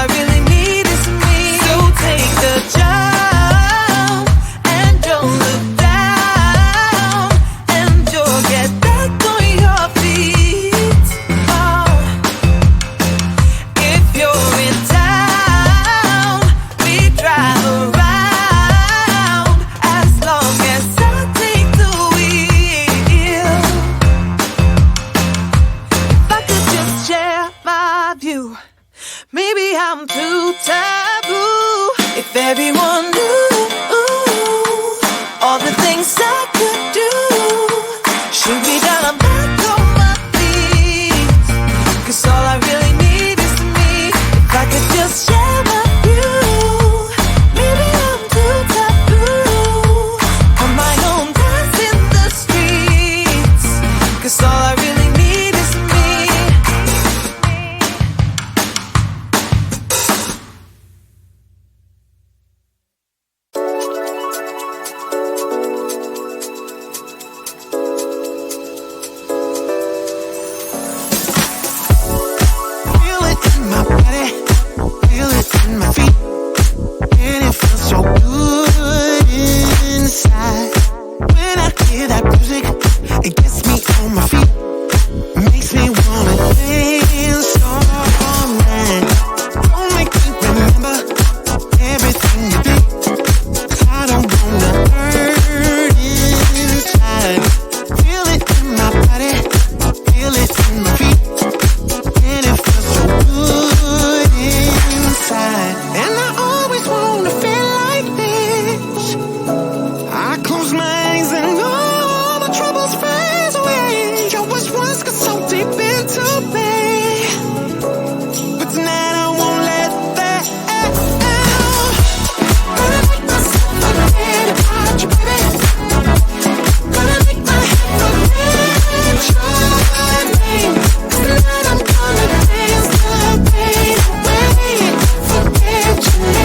I really need is me. So take the jump and don't look down, and you'll get back on your feet. Oh, if you're in town, we drive around as long as I take the wheel. If I could just share my view, maybe I'm too taboo. If everyone knew all the things I could do, shoot me down, I'm back on my feet. 'Cause all I really need is me. If I could just share my view, maybe I'm too taboo. On my own, dance in the streets. 'Cause all I really need is me. Feel it in my body, feel it in my feet, and it feels so good inside. When I hear that music, it gets me on my feet, makes me wanna dance all night. Don't make me remember everything you did. I don't wanna hurt inside. Feel it in my body, feel it in my feet, and it feels so good inside. And I always wanna feel like this. I close my eyes and all my troubles fade away. Your wish once got so deep into me, but tonight I won't let that out. Gonna make myself forget about you, baby. Gonna make my head forget your name. 'Cause tonight I'm gonna dance the pain away. Forget your name.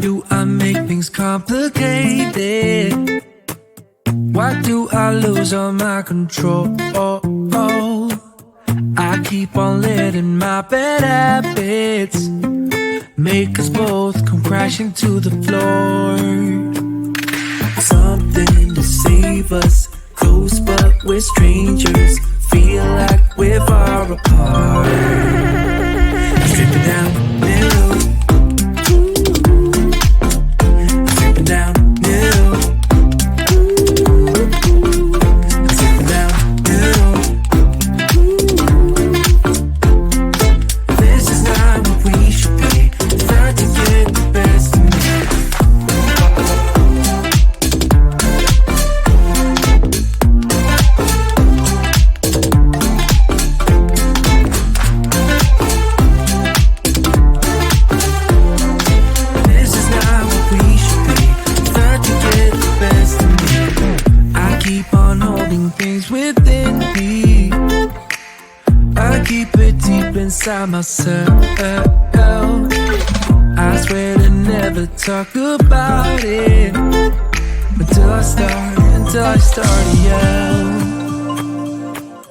do I make things complicated? Why do I lose all my control? I keep on letting my bad habits make us both come crashing to the floor. Something to save us, close but we're strangers. Feel like we're far apart. Stripping down middle, stripping down middle, stripping down middle. This is not what we should be. Start to get the best of me. Within me, I keep it deep inside myself. I swear to never talk about it until I start to yell.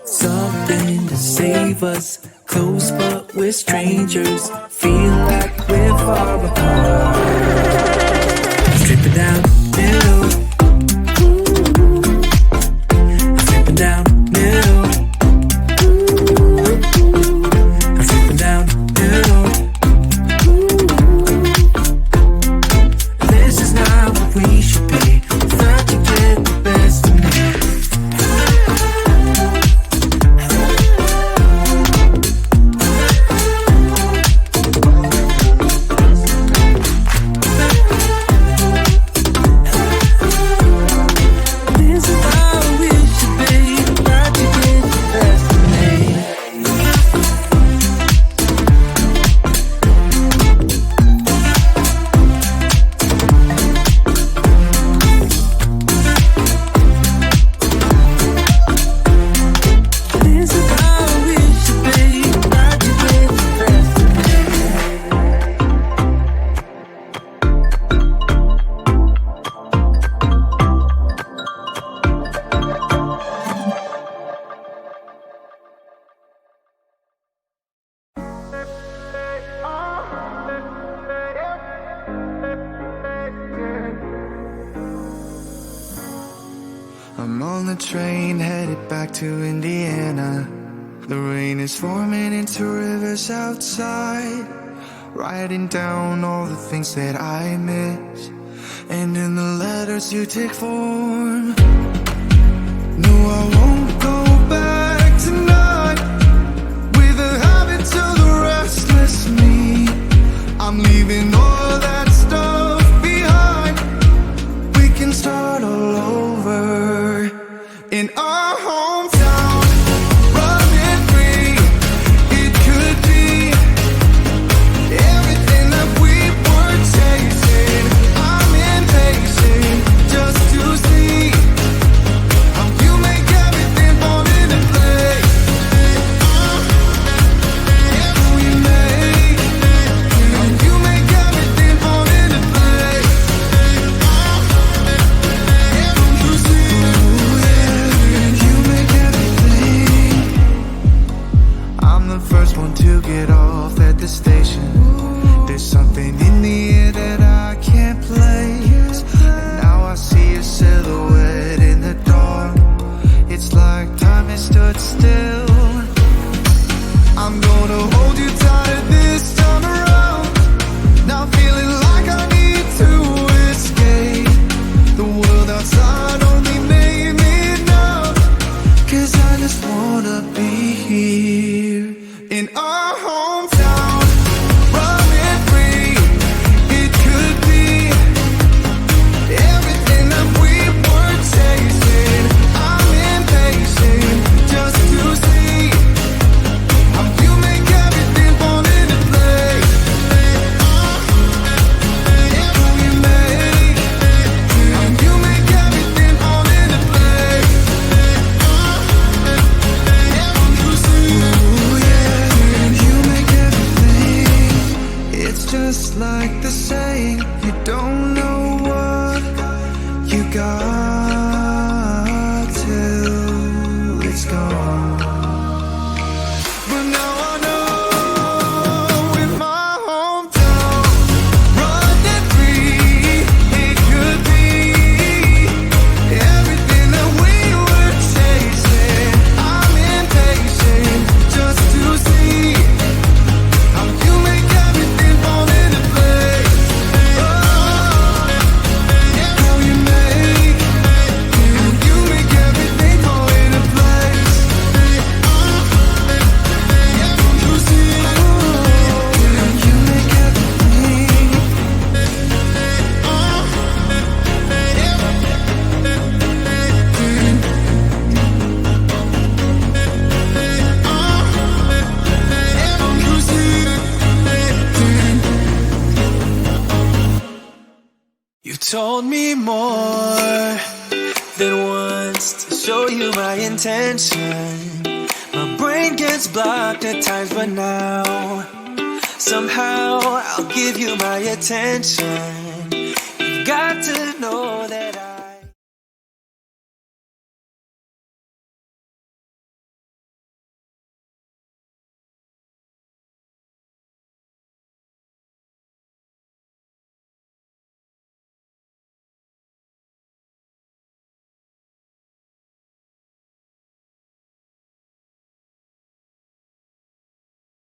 Something to save us, close but we're strangers. Feel like we're far apart. Strip it down, middle. Down middle, I'm slipping down middle. This is not what we should be. Start to get the best of me. I'm on the train headed back to Indiana. The rain is forming into rivers outside, writing down all the things that I miss, and in the letters you take form. No, I won't go back tonight with the habits of the restless me. I'm leaving all that stuff behind. We can start all over in our hometown, running free. It could be everything that we were chasing. I'm impatient just to see how you make everything fall into place. Yes, we make, how you make everything fall into place. Yes, you see, told me more than once to show you my intention. My brain gets blocked at times, but now somehow I'll give you my attention.